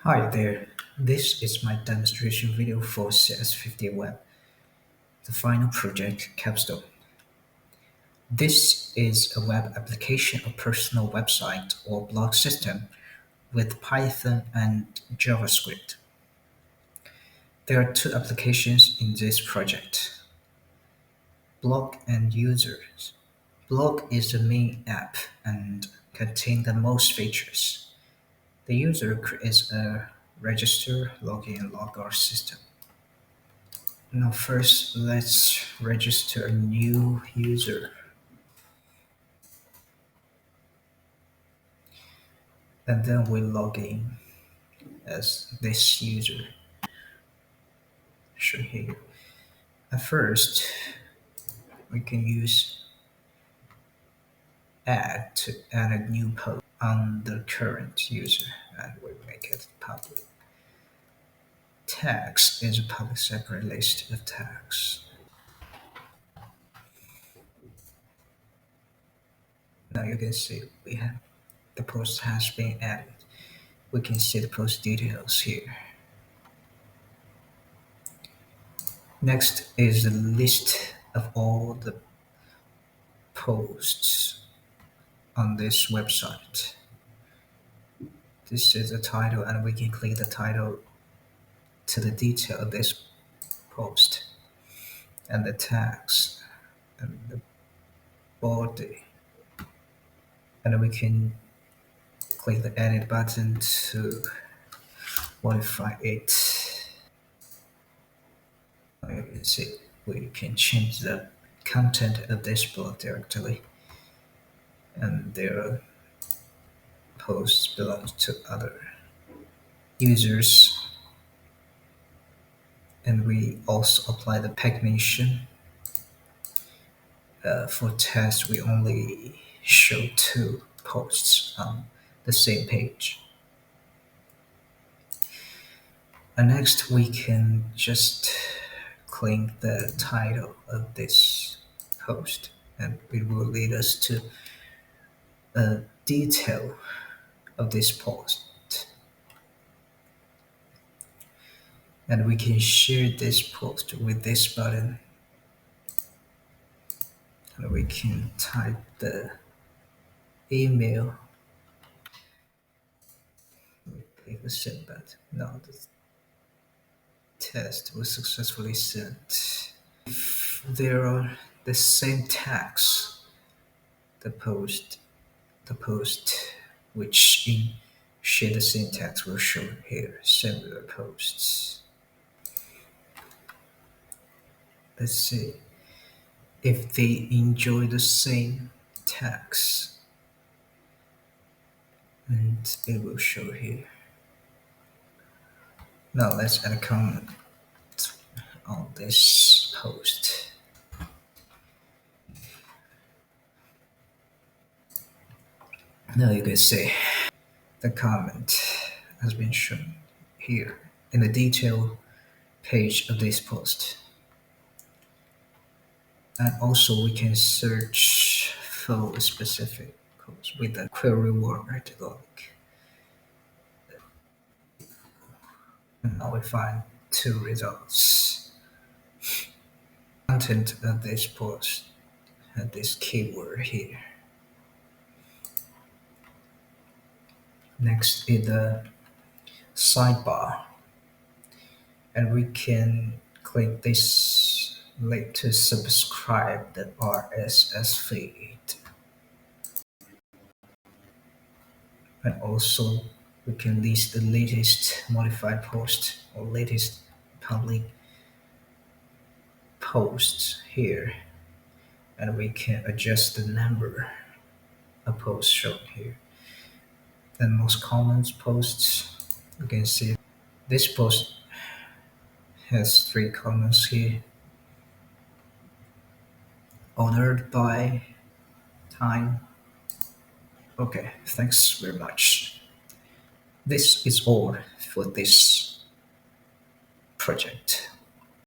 Hi there, this is my demonstration video for CS50Web, the final project Capstone. This is a web application or personal website or blog system with Python and JavaScript. There are two applications in this project, blog and users. Blog is the main app and contains the most features. The user creates a register, login, and logout system. Now first, let's register a new user, and then we log in as this user shown here. At first, we can use add to add a new post on the current user, and we make it public. Tags is a public separate list of tags. Now you can see the post has been added. We can see the post details here. Next is the list of all the posts on this website. This is the title, and we can click the title to the detail of this post, and the tags, and the body, and we can click the edit button to modify it. Now you can see we can change the content of this blog directly, and their posts belong to other users. And we also apply the pagination. For test, we only show two posts on the same page. And next, we can just click the title of this post, and it will lead us to a detail of this post. And we can share this post with this button, and we can type the email. We click the send button. Now the test was successfully sent. If there are the same tags, the post which share the same tags will show here, similar posts. Let's see if they enjoy the same tags, and it will show here. Now let's add a comment on this post. Now you can see the comment has been shown here in the detail page of this post. And also we can search for specific codes with the query word like. And now we find two results. Content of this post had this keyword here. Next is the sidebar, and we can click this link to subscribe the RSS feed. And also we can list the latest modified post or latest public posts here, and we can adjust the number of posts shown here. And most common posts, you can see this post has 3 comments here: ordered by, time. Okay, thanks very much. This is all for this project.